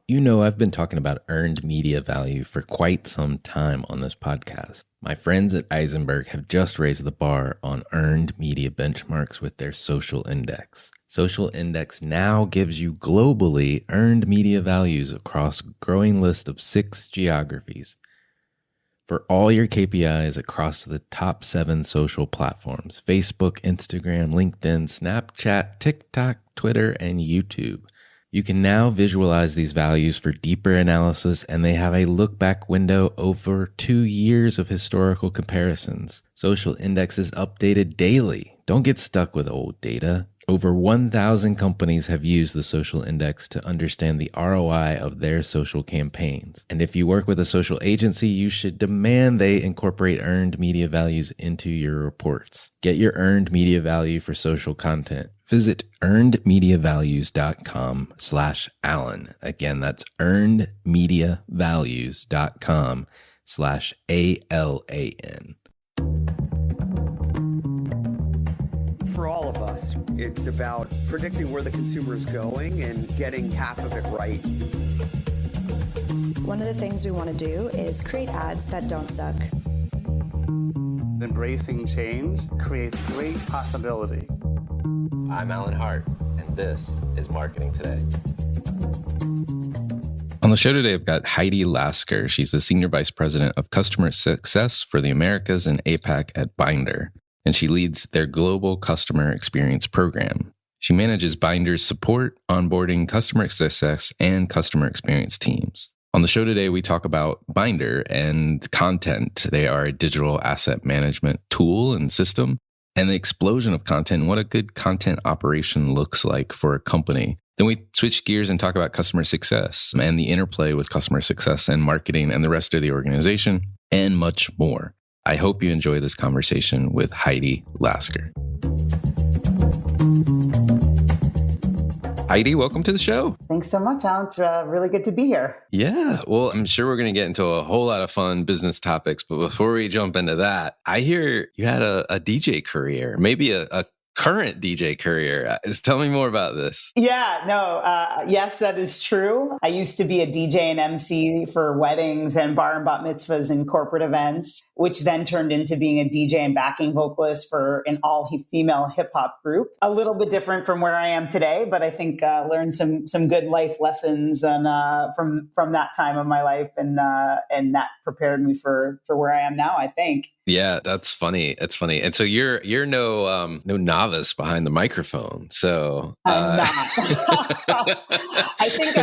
You know, I've been talking about earned media value for quite some time on this podcast. My friends at Eisenberg have just raised the bar on earned media benchmarks with their social index. Social Index now gives you globally earned media values across a growing list of 6 geographies for all your KPIs across the top 7 social platforms: Facebook, Instagram, LinkedIn, Snapchat, TikTok, Twitter, and YouTube. You can now visualize these values for deeper analysis, and they have a look-back window over 2 years of historical comparisons. Social Index is updated daily. Don't get stuck with old data. Over 1,000 companies have used the Social Index to understand the ROI of their social campaigns. And if you work with a social agency, you should demand they incorporate earned media values into your reports. Get your earned media value for social content. Visit earnedmediavalues.com/Alan. Again, that's earnedmediavalues.com/ALAN. For all of us, it's about predicting where the consumer is going and getting half of it right. One of the things we want to do is create ads that don't suck. Embracing change creates great possibility. I'm Alan Hart, and this is Marketing Today. On the show today, I've got Heidi Lasker. She's the Senior Vice President of Customer Success for the Americas and APAC at Bynder, and she leads their global customer experience program. She manages Bynders support, onboarding, customer success, and customer experience teams. On the show today, we talk about Bynder and content. They are a digital asset management tool and system, and the explosion of content and what a good content operation looks like for a company. Then we switch gears and talk about customer success and the interplay with customer success and marketing and the rest of the organization, and much more. I hope you enjoy this conversation with Heidi Lasker. Heidi, welcome to the show. Thanks so much, Alan. It's really good to be here. Yeah, well, I'm sure we're going to get into a whole lot of fun business topics. But before we jump into that, I hear you had a DJ career, maybe a current DJ career. Tell me more about this. Yes, that is true. I used to be a DJ and MC for weddings and bar and bat mitzvahs and corporate events, which then turned into being a DJ and backing vocalist for an all-female hip-hop group. A little bit different from where I am today, but I think learned some good life lessons and from that time of my life, and that prepared me for where I am now, I think. Yeah, that's funny. That's funny. And so you're no novice behind the microphone. So I'm not. I think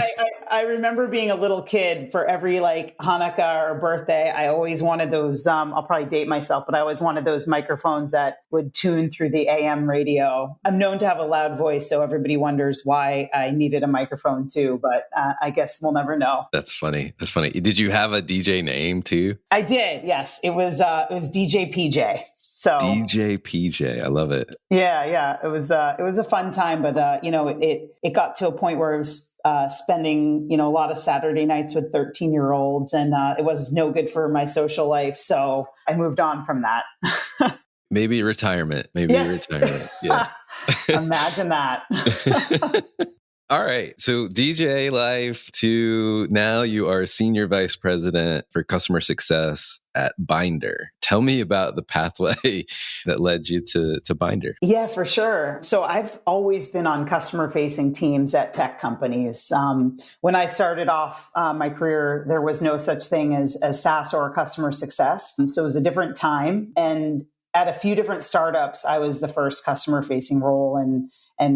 I remember being a little kid. For every like Hanukkah or birthday, I always wanted those. I'll probably date myself, but I always wanted those microphones that would tune through the AM radio. I'm known to have a loud voice, so everybody wonders why I needed a microphone too. But I guess we'll never know. That's funny. That's funny. Did you have a DJ name too? I did. Yes, it was DJ PJ. So DJ PJ, I love it. Yeah. It was a fun time, but it got to a point where I was spending a lot of Saturday nights with 13-year-olds, and it was no good for my social life. So I moved on from that. Maybe retirement. Yes. Retirement. Yeah. Imagine that. All right. So DJ life to now you are Senior Vice President for Customer Success at Bynder. Tell me about the pathway that led you to Bynder. Yeah, for sure. So I've always been on customer-facing teams at tech companies. When I started off my career, there was no such thing as SaaS or customer success. So it was a different time. And at a few different startups, I was the first customer-facing role and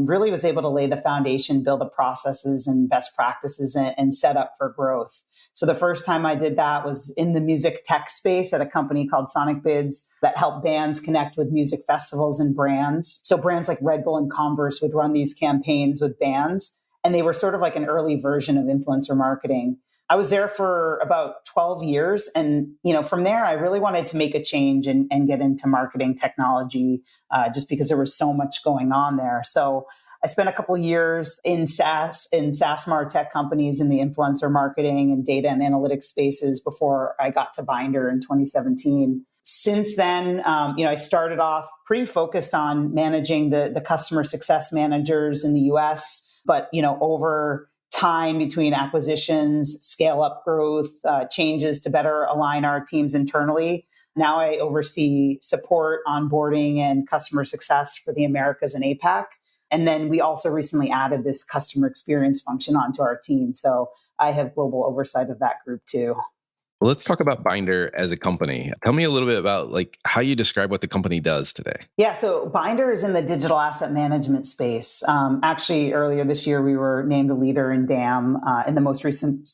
really was able to lay the foundation, build the processes and best practices and set up for growth. So the first time I did that was in the music tech space at a company called Sonic Bids that helped bands connect with music festivals and brands. So brands like Red Bull and Converse would run these campaigns with bands, and they were sort of like an early version of influencer marketing. I was there for about 12 years. And, from there, I really wanted to make a change and get into marketing technology just because there was so much going on there. So I spent a couple of years in SaaS MarTech companies in the influencer marketing and data and analytics spaces before I got to Bynder in 2017. Since then, I started off pretty focused on managing the customer success managers in the US, but, over time between acquisitions, scale up growth, changes to better align our teams internally. Now I oversee support, onboarding, and customer success for the Americas and APAC. And then we also recently added this customer experience function onto our team. So I have global oversight of that group too. Well, let's talk about Bynder as a company. Tell me a little bit about how you describe what the company does today. Yeah, so Bynder is in the digital asset management space. Actually, earlier this year, we were named a leader in DAM in the most recent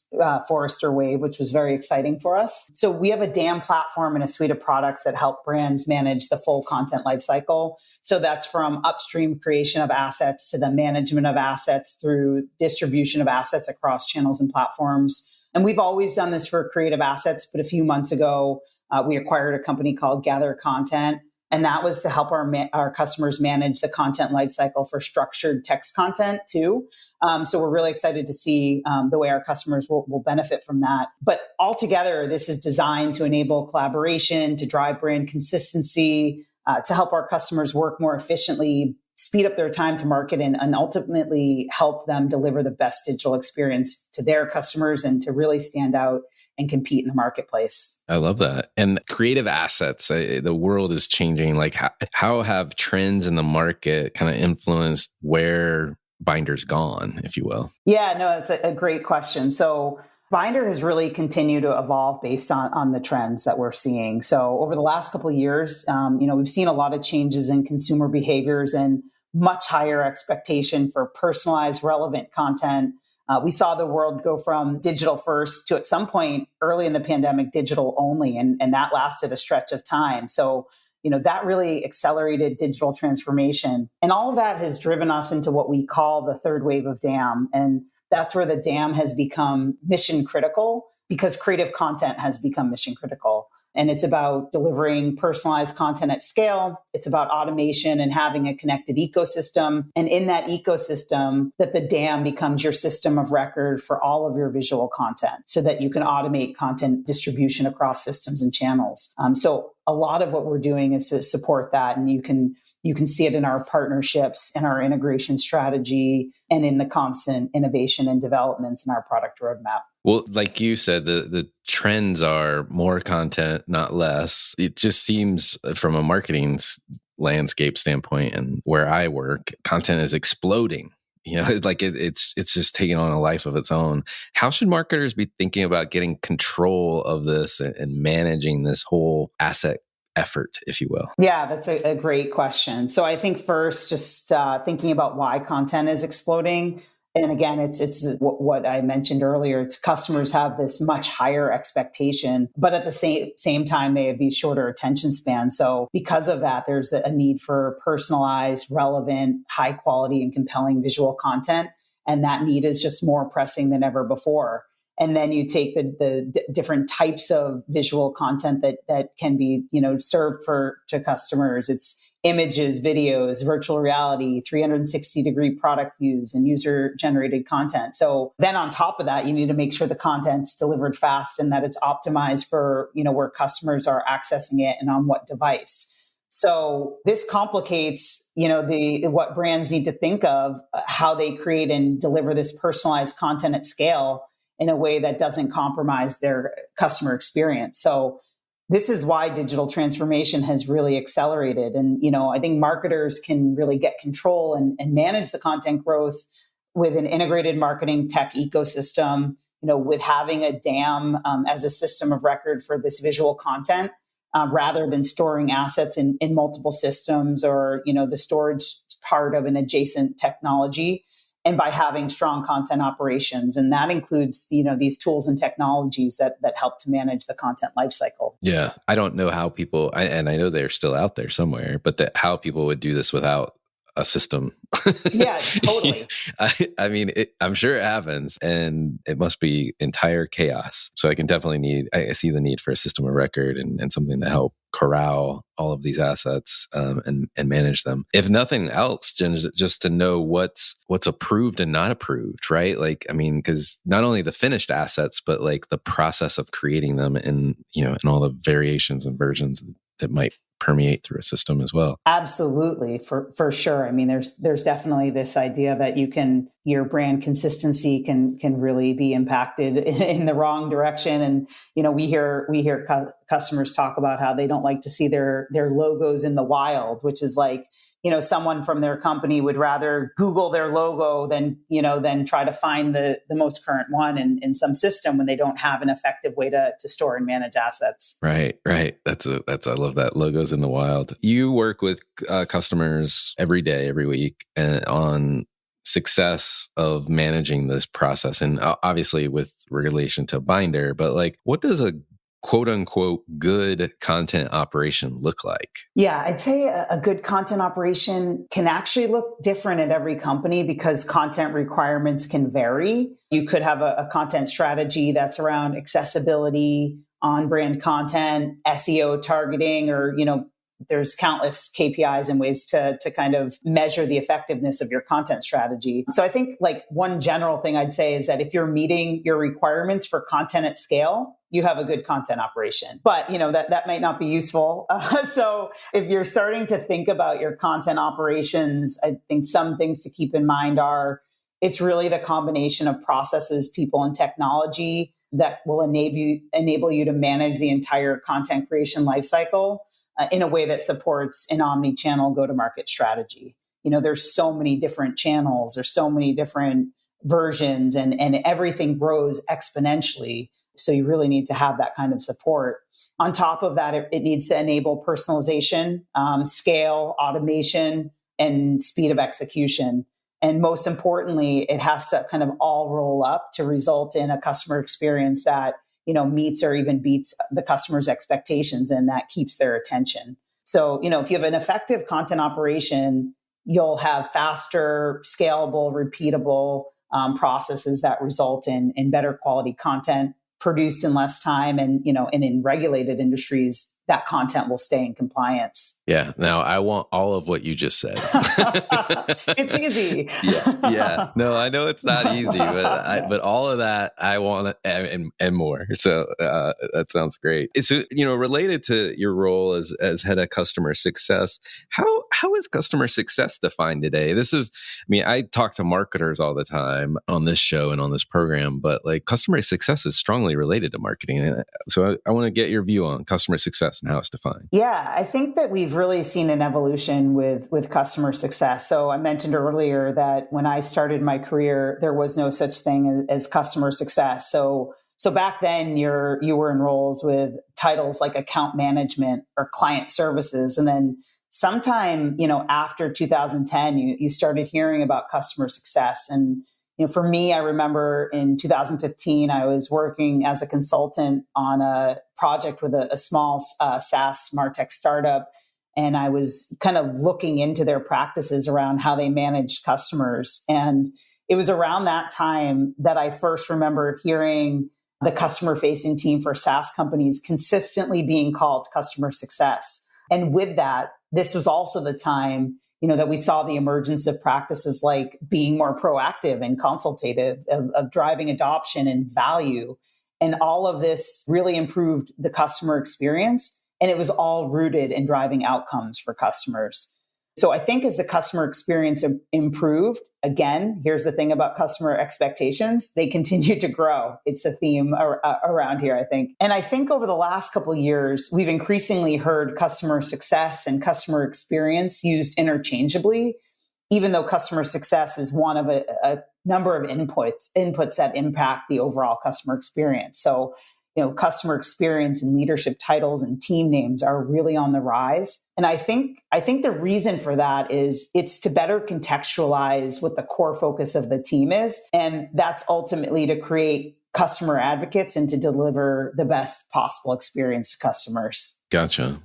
Forrester Wave, which was very exciting for us. So we have a DAM platform and a suite of products that help brands manage the full content lifecycle. So that's from upstream creation of assets to the management of assets through distribution of assets across channels and platforms. And we've always done this for creative assets, but a few months ago, we acquired a company called Gather Content, and that was to help our customers manage the content lifecycle for structured text content too. So we're really excited to see the way our customers will benefit from that. But altogether, this is designed to enable collaboration, to drive brand consistency, to help our customers work more efficiently, speed up their time to market, and ultimately help them deliver the best digital experience to their customers and to really stand out and compete in the marketplace. I love that. And creative assets, the world is changing. How have trends in the market kind of influenced where Bynder's gone, if you will? Yeah, no, that's a great question. So Bynder has really continued to evolve based on the trends that we're seeing. So over the last couple of years, we've seen a lot of changes in consumer behaviors and much higher expectation for personalized, relevant content. We saw the world go from digital first to, at some point early in the pandemic, digital only, and that lasted a stretch of time. So that really accelerated digital transformation. And all of that has driven us into what we call the third wave of DAM. And that's where the DAM has become mission critical because creative content has become mission critical. And it's about delivering personalized content at scale. It's about automation and having a connected ecosystem. And in that ecosystem, that the DAM becomes your system of record for all of your visual content so that you can automate content distribution across systems and channels. So a lot of what we're doing is to support that. And you can see it in our partnerships and our integration strategy and in the constant innovation and developments in our product roadmap. Well, like you said, the trends are more content, not less. It just seems from a marketing landscape standpoint and where I work, content is exploding. It's just taking on a life of its own. How should marketers be thinking about getting control of this and managing this whole asset effort, if you will? Yeah, that's a great question. So I think first, just thinking about why content is exploding. And again, it's what I mentioned earlier. It's customers have this much higher expectation, but at the same time, they have these shorter attention spans. So because of that, there's a need for personalized, relevant, high quality, and compelling visual content. And that need is just more pressing than ever before. And then you take the different types of visual content that can be served to customers. It's images, videos, virtual reality, 360-degree product views, and user-generated content. So then on top of that, you need to make sure the content's delivered fast and that it's optimized for, where customers are accessing it and on what device. So this complicates, what brands need to think of, how they create and deliver this personalized content at scale in a way that doesn't compromise their customer experience. So this is why digital transformation has really accelerated. And, I think marketers can really get control and manage the content growth with an integrated marketing tech ecosystem, with having a DAM as a system of record for this visual content, rather than storing assets in multiple systems or, the storage part of an adjacent technology. And by having strong content operations. And that includes, these tools and technologies that help to manage the content lifecycle. Yeah. I don't know how people, and I know they're still out there somewhere, but how people would do this without a system. Yeah, totally. I'm sure it happens and it must be entire chaos. So I can definitely I see the need for a system of record and something to help corral all of these assets and manage them. If nothing else, just to know what's approved and not approved, right? Because not only the finished assets, but the process of creating them and all the variations and versions that might permeate through a system as well. Absolutely, for sure. There's definitely this idea that you can your brand consistency can really be impacted in the wrong direction. And we hear customers talk about how they don't like to see their logos in the wild, which is like, someone from their company would rather Google their logo than try to find the most current one in some system when they don't have an effective way to store and manage assets. Right. That's I love that. Logos in the wild. You work with customers every day, every week, on success of managing this process, and obviously with relation to Bynder. But like, what does a quote unquote good content operation look like? Yeah, I'd say a good content operation can actually look different at every company because content requirements can vary. You could have a content strategy that's around accessibility, on-brand content, SEO targeting, or, there's countless KPIs and ways to kind of measure the effectiveness of your content strategy. So I think like one general thing I'd say is that if you're meeting your requirements for content at scale, you have a good content operation. But that might not be useful. So if you're starting to think about your content operations, I think some things to keep in mind are it's really the combination of processes, people, and technology that will enable you to manage the entire content creation lifecycle in a way that supports an omni-channel go-to-market strategy. There's so many different channels, there's so many different versions, and everything grows exponentially. So you really need to have that kind of support. On top of that, it needs to enable personalization, scale, automation, and speed of execution. And most importantly, it has to kind of all roll up to result in a customer experience that meets or even beats the customer's expectations, and that keeps their attention. So, if you have an effective content operation, you'll have faster, scalable, repeatable processes that result in better quality content produced in less time. And, and in regulated industries, that content will stay in compliance. Yeah. Now I want all of what you just said. It's easy. Yeah. No, I know it's not easy, but all of that I want and more. So that sounds great. It's related to your role as head of customer success. How is customer success defined today? I talk to marketers all the time on this show and on this program, but like customer success is strongly related to marketing. So I want to get your view on customer success and how it's defined. Yeah, I think that we've really seen an evolution with customer success. So I mentioned earlier that when I started my career, there was no such thing as customer success. So back then you were in roles with titles like account management or client services. And then sometime, after 2010, you started hearing about customer success. And for me, I remember in 2015, I was working as a consultant on a project with a small SaaS MarTech startup. And I was kind of looking into their practices around how they managed customers. And it was around that time that I first remember hearing the customer-facing team for SaaS companies consistently being called customer success. And with that, this was also the time that we saw the emergence of practices like being more proactive and consultative, of driving adoption and value. And all of this really improved the customer experience. And it was all rooted in driving outcomes for customers. So I think as the customer experience improved, again, here's the thing about customer expectations, they continue to grow. It's a theme around here, I think. And I think over the last couple of years, we've increasingly heard customer success and customer experience used interchangeably, even though customer success is one of a number of inputs that impact the overall customer experience. So customer experience and leadership titles and team names are really on the rise. And I think the reason for that is it's to better contextualize what the core focus of the team is. And that's ultimately to create customer advocates and to deliver the best possible experience to customers. Gotcha.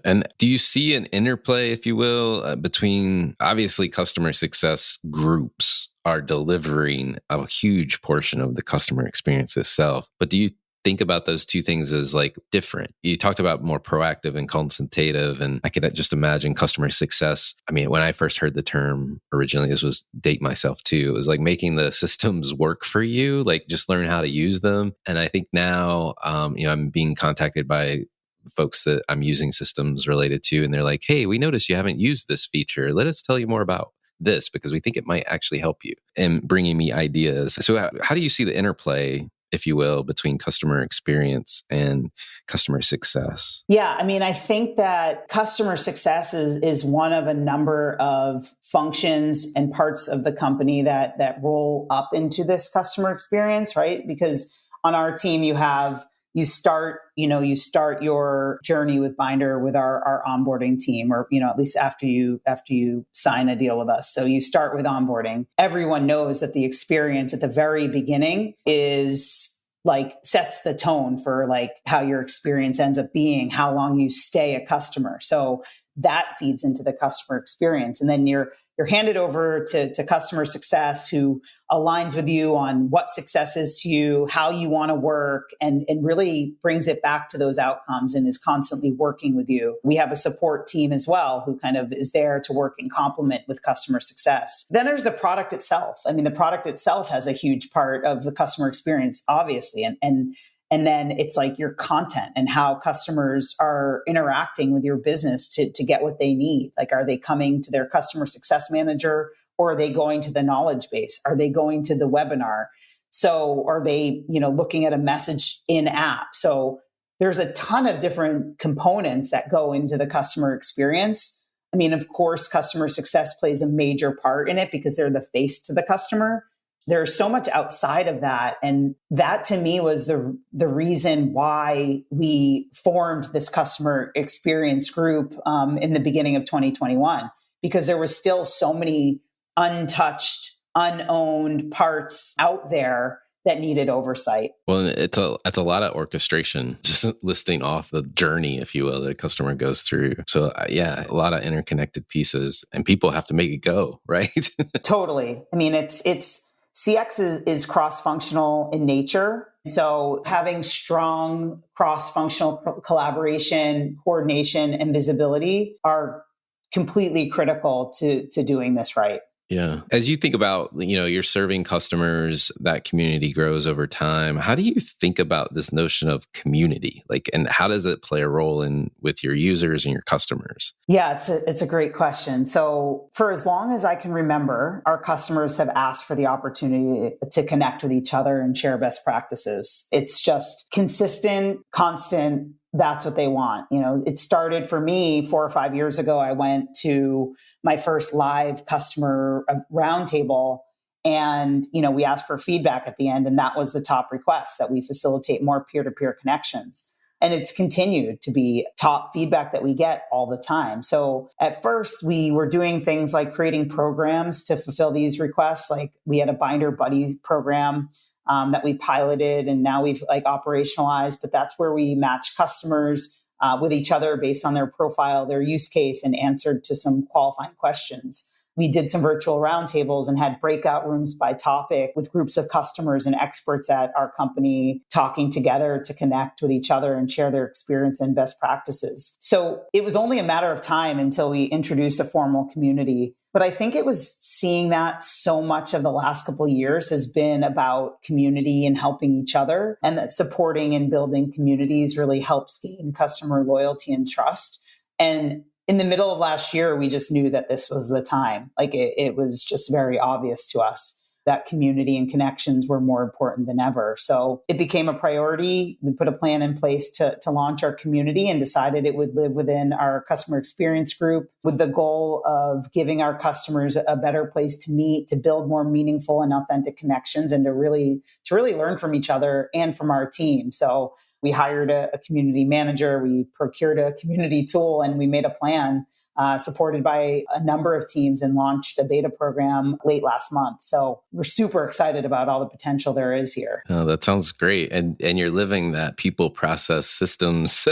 And do you see an interplay, if you will, between obviously customer success groups are delivering a huge portion of the customer experience itself, but do you think about those two things as like different? You talked about more proactive and consultative, and I could just imagine customer success. I mean, when I first heard the term originally, this was date myself too. It was like making the systems work for you, like just learn how to use them. And I think now, I'm being contacted by folks that I'm using systems related to, and they're like, "Hey, we noticed you haven't used this feature. Let us tell you more about this because we think it might actually help you, and bringing me ideas. So how do you see the interplay, if you will, between customer experience and customer success? Yeah, I mean, I think that customer success is one of a number of functions and parts of the company that roll up into this customer experience, right? Because on our team, you start your journey with Bynder with our onboarding team, or, at least after you sign a deal with us. So you start with onboarding. Everyone knows that the experience at the very beginning is sets the tone for how your experience ends up being, how long you stay a customer. So that feeds into the customer experience. And then you're handed over to customer success, who aligns with you on what success is to you, how you want to work, and really brings it back to those outcomes and is constantly working with you. We have a support team as well who kind of is there to work in complement with customer success. Then there's the product itself. I mean, the product itself has a huge part of the customer experience, obviously. And then it's your content and how customers are interacting with your business to get what they need. Are they coming to their customer success manager, or are they going to the knowledge base? Are they going to the webinar? So are they, looking at a message in app? So there's a ton of different components that go into the customer experience. I mean, of course, customer success plays a major part in it because they're the face to the customer. There's so much outside of that. And that to me was the reason why we formed this customer experience group in the beginning of 2021, because there was still so many untouched, unowned parts out there that needed oversight. Well, it's a lot of orchestration, just listing off the journey, if you will, that a customer goes through. So yeah, a lot of interconnected pieces, and people have to make it go, right? Totally. I mean, it's CX is cross-functional in nature. So having strong cross-functional collaboration, coordination, and visibility are completely critical to doing this right. Yeah. As you think about, you're serving customers, that community grows over time. How do you think about this notion of community? And how does it play a role with your users and your customers? Yeah, it's a great question. So for as long as I can remember, our customers have asked for the opportunity to connect with each other and share best practices. It's just consistent, constant. That's what they want. It started for me 4 or 5 years ago. I went to my first live customer roundtable, and, we asked for feedback at the end. And that was the top request, that we facilitate more peer-to-peer connections. And it's continued to be top feedback that we get all the time. So at first we were doing things like creating programs to fulfill these requests. We had a Bynder Buddies program that we piloted, and now we've operationalized, but that's where we match customers with each other based on their profile, their use case, and answered to some qualifying questions. We did some virtual roundtables and had breakout rooms by topic with groups of customers and experts at our company talking together to connect with each other and share their experience and best practices. So it was only a matter of time until we introduced a formal community. But I think it was seeing that so much of the last couple of years has been about community and helping each other, and that supporting and building communities really helps gain customer loyalty and trust. And in the middle of last year, we just knew that this was the time. It was just very obvious to us that community and connections were more important than ever. So it became a priority. We put a plan in place to launch our community and decided it would live within our customer experience group, with the goal of giving our customers a better place to meet, to build more meaningful and authentic connections, and to really learn from each other and from our team. So we hired a community manager, we procured a community tool, and we made a plan supported by a number of teams, and launched a beta program late last month. So we're super excited about all the potential there is here. Oh, that sounds great. And you're living that people, process, systems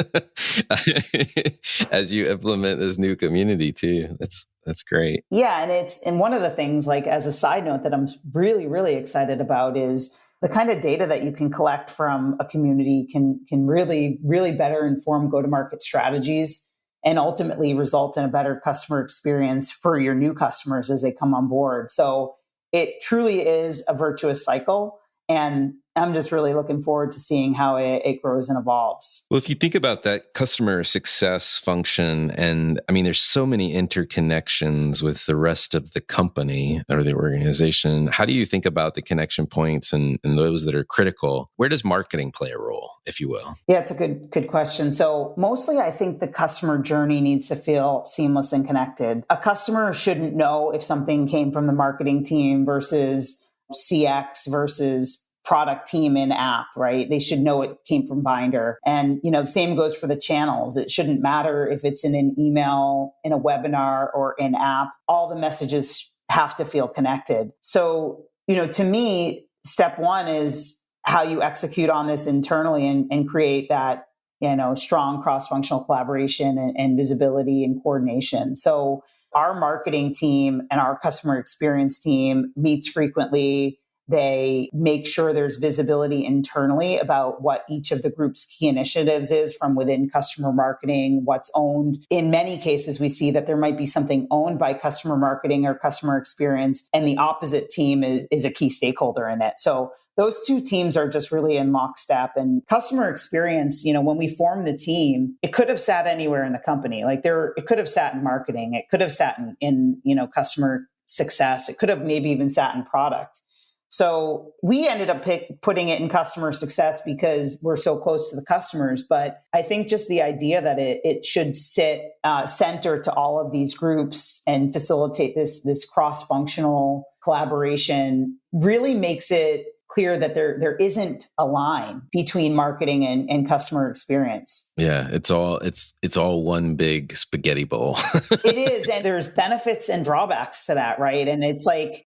as you implement this new community too. That's great. Yeah. And one of the things, as a side note, that I'm really, really excited about is the kind of data that you can collect from a community can really, really better inform go-to-market strategies, and ultimately result in a better customer experience for your new customers as they come on board. So it truly is a virtuous cycle. And I'm just really looking forward to seeing how it grows and evolves. Well, if you think about that customer success function, and I mean, there's so many interconnections with the rest of the company or the organization. How do you think about the connection points and those that are critical? Where does marketing play a role, if you will? Yeah, it's a good question. So mostly I think the customer journey needs to feel seamless and connected. A customer shouldn't know if something came from the marketing team versus CX versus product team in app, right? They should know it came from Bynder. And, the same goes for the channels. It shouldn't matter if it's in an email, in a webinar, or in app. All the messages have to feel connected. So, to me, step one is how you execute on this internally and create that, strong cross-functional collaboration and visibility and coordination. So our marketing team and our customer experience team meets frequently. They make sure there's visibility internally about what each of the group's key initiatives is from within customer marketing, what's owned. In many cases, we see that there might be something owned by customer marketing or customer experience, and the opposite team is a key stakeholder in it. So those two teams are just really in lockstep. And customer experience, when we formed the team, it could have sat anywhere in the company. It could have sat in marketing. It could have sat in customer success. It could have maybe even sat in product. So we ended up putting it in customer success because we're so close to the customers. But I think just the idea that it should sit center to all of these groups and facilitate this cross-functional collaboration really makes it clear that there isn't a line between marketing and customer experience. Yeah, it's all one big spaghetti bowl. It is, and there's benefits and drawbacks to that, right? And it's like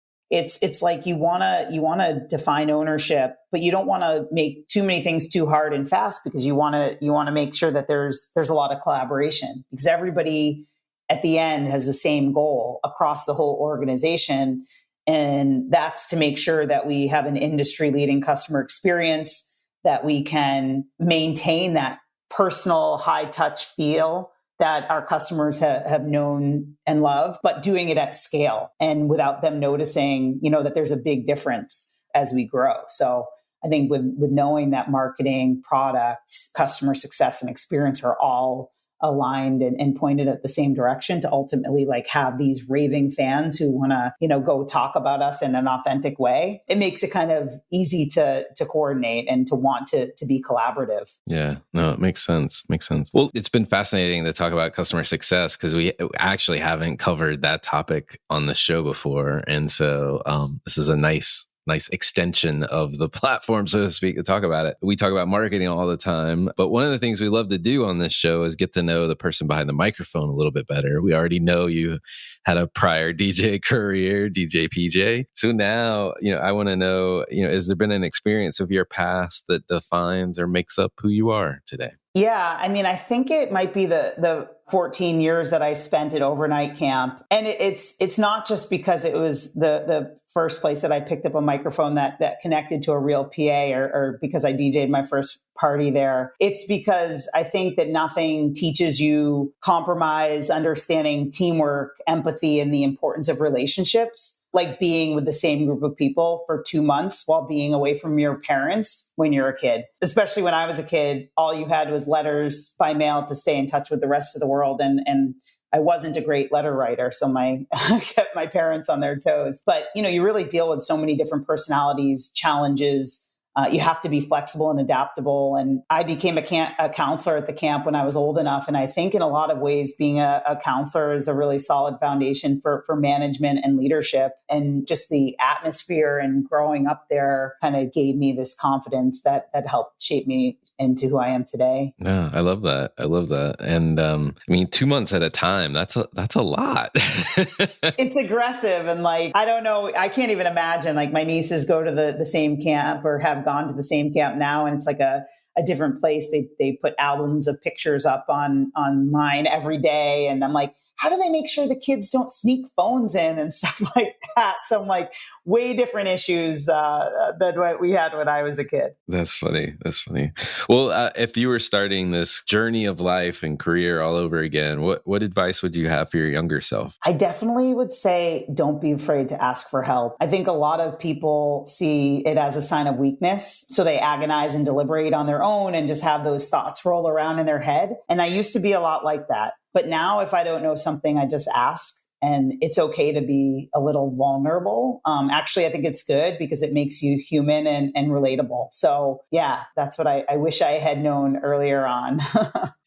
you want to define ownership, but you don't want to make too many things too hard and fast because you want to make sure that there's a lot of collaboration, because everybody at the end has the same goal across the whole organization. And that's to make sure that we have an industry-leading customer experience, that we can maintain that personal high-touch feel that our customers have known and loved, but doing it at scale and without them noticing, that there's a big difference as we grow. So I think with knowing that marketing, product, customer success, and experience are all aligned and pointed at the same direction to ultimately have these raving fans who want to, go talk about us in an authentic way. It makes it kind of easy to coordinate and to want to be collaborative. Yeah, no, it makes sense. Well, it's been fascinating to talk about customer success because we actually haven't covered that topic on the show before. And so this is a nice extension of the platform, so to speak, to talk about it. We talk about marketing all the time, but one of the things we love to do on this show is get to know the person behind the microphone a little bit better. We already know you had a prior DJ career, DJ PJ. So now, I want to know, has there been an experience of your past that defines or makes up who you are today? Yeah, I think it might be the 14 years that I spent at overnight camp. And it's not just because it was the first place that I picked up a microphone that connected to a real PA or because I DJ'd my first party there. It's because I think that nothing teaches you compromise, understanding teamwork, empathy, and the importance of relationships like being with the same group of people for 2 months while being away from your parents when you're a kid. Especially when I was a kid, all you had was letters by mail to stay in touch with the rest of the world. And I wasn't a great letter writer, so I kept my parents on their toes. But, you really deal with so many different personalities, challenges. You have to be flexible and adaptable. And I became a counselor at the camp when I was old enough. And I think in a lot of ways, being a counselor is a really solid foundation for management and leadership. And just the atmosphere and growing up there kind of gave me this confidence that helped shape me into who I am today. Yeah, I love that. And 2 months at a time, that's a lot. It's aggressive. And I don't know, I can't even imagine my nieces go to the same camp or have gone to the same camp now. And it's a different place. They put albums of pictures up online every day. And I'm like, how do they make sure the kids don't sneak phones in and stuff like that? Some like way different issues than what we had when I was a kid. That's funny. That's funny. Well, if you were starting this journey of life and career all over again, what advice would you have for your younger self? I definitely would say don't be afraid to ask for help. I think a lot of people see it as a sign of weakness. So they agonize and deliberate on their own and just have those thoughts roll around in their head. And I used to be a lot like that. But now if I don't know something, I just ask. And it's okay to be a little vulnerable. Actually, I think it's good because it makes you human and relatable. So yeah, that's what I wish I had known earlier on.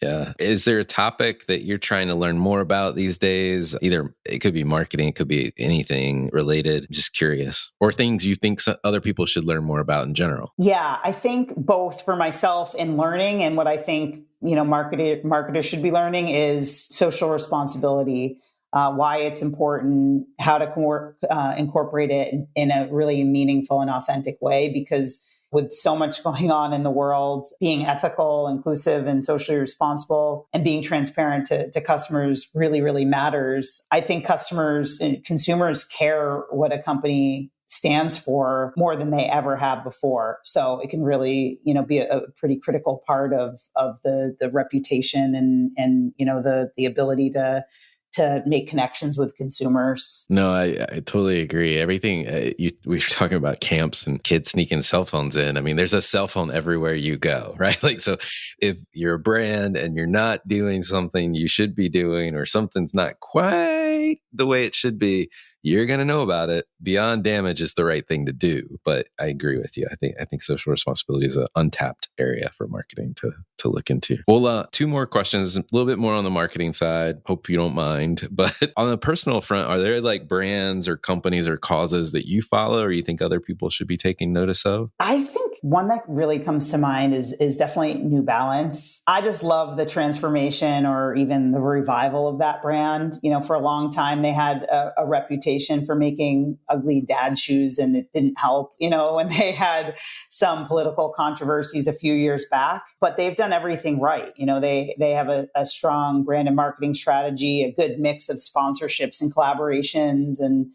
Yeah. Is there a topic that you're trying to learn more about these days? Either it could be marketing, it could be anything related. Just curious. Or things you think other people should learn more about in general? Yeah, I think both for myself in learning and what I think, marketers should be learning is social responsibility. Why it's important, how to incorporate it in a really meaningful and authentic way. Because with so much going on in the world, being ethical, inclusive, and socially responsible and being transparent to customers really, really matters. I think customers and consumers care what a company stands for more than they ever have before. So it can really, be a pretty critical part of the reputation and the ability to make connections with consumers. No, I totally agree. Everything we were talking about camps and kids sneaking cell phones in. I mean, there's a cell phone everywhere you go, right? Like, so if you're a brand and you're not doing something you should be doing, or something's not quite the way it should be, you're going to know about it. Beyond damage is the right thing to do. But I agree with you. I think social responsibility is an untapped area for marketing to look into. Well, two more questions, a little bit more on the marketing side. Hope you don't mind. But on the personal front, are there like brands or companies or causes that you follow or you think other people should be taking notice of? I think one that really comes to mind is definitely New Balance. I just love the transformation or even the revival of that brand. For a long time, they had a reputation for making ugly dad shoes, and it didn't help, when they had some political controversies a few years back. But they've done everything right. They have a strong brand and marketing strategy, a good mix of sponsorships and collaborations, and,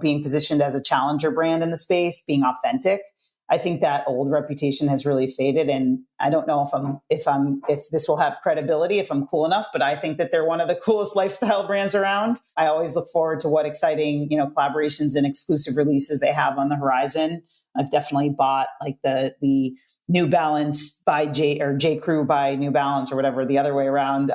being positioned as a challenger brand in the space, being authentic. I think that old reputation has really faded, and I don't know if this will have credibility, if I'm cool enough, but I think that they're one of the coolest lifestyle brands around. I always look forward to what exciting, collaborations and exclusive releases they have on the horizon. I've definitely bought like the New Balance by J. Crew by New Balance, or whatever, the other way around,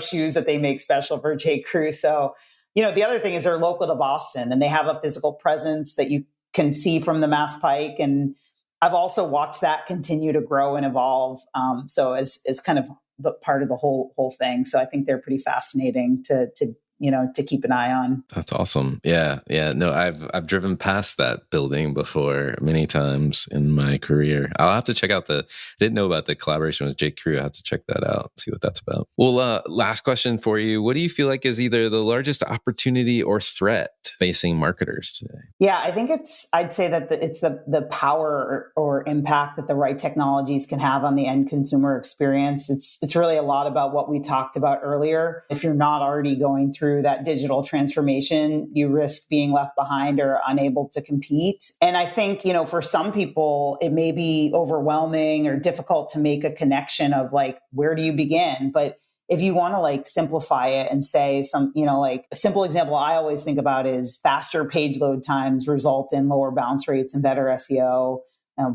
shoes that they make special for J. Crew. So, the other thing is they're local to Boston and they have a physical presence that you can see from the Mass Pike. And I've also watched that continue to grow and evolve. So as kind of the part of the whole thing. So I think they're pretty fascinating to keep an eye on. That's awesome. Yeah. No, I've driven past that building before many times in my career. I'll have to check out didn't know about the collaboration with J. Crew. I'll have to check that out, see what that's about. Well, last question for you. What do you feel like is either the largest opportunity or threat facing marketers today? Yeah, I think I'd say that it's the power or impact that the right technologies can have on the end consumer experience. It's really a lot about what we talked about earlier. If you're not already going through that digital transformation, you risk being left behind or unable to compete. And I think, for some people, it may be overwhelming or difficult to make a connection of like, where do you begin? But if you want to like simplify it and say like a simple example I always think about is faster page load times result in lower bounce rates and better SEO.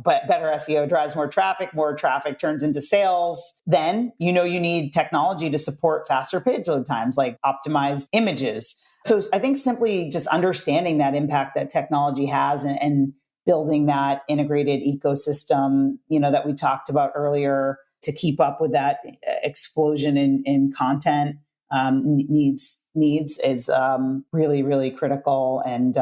But better SEO drives more traffic turns into sales. Then, you need technology to support faster page load times, like optimized images. So I think simply just understanding that impact that technology has and building that integrated ecosystem, that we talked about earlier to keep up with that explosion in content needs is really, really critical. And,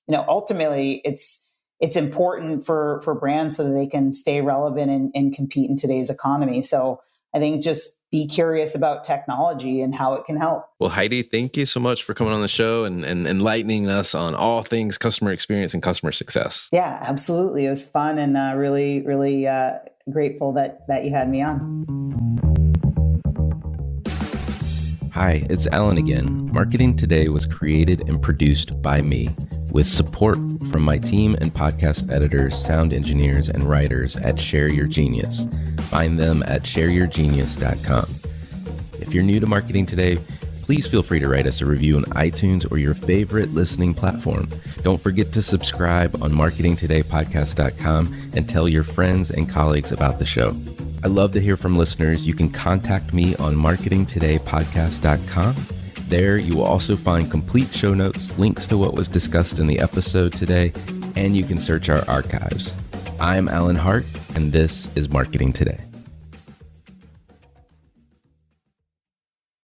ultimately it's important for brands so that they can stay relevant and compete in today's economy. So I think just be curious about technology and how it can help. Well, Heidi, thank you so much for coming on the show and enlightening us on all things customer experience and customer success. Yeah, absolutely. It was fun and really, really grateful that you had me on. Hi, it's Alan again. Marketing Today was created and produced by me, with support from my team and podcast editors, sound engineers, and writers at Share Your Genius. Find them at shareyourgenius.com. If you're new to Marketing Today, please feel free to write us a review on iTunes or your favorite listening platform. Don't forget to subscribe on marketingtodaypodcast.com and tell your friends and colleagues about the show. I love to hear from listeners. You can contact me on marketingtodaypodcast.com. There you will also find complete show notes, links to what was discussed in the episode today, and you can search our archives. I'm Alan Hart, and this is Marketing Today.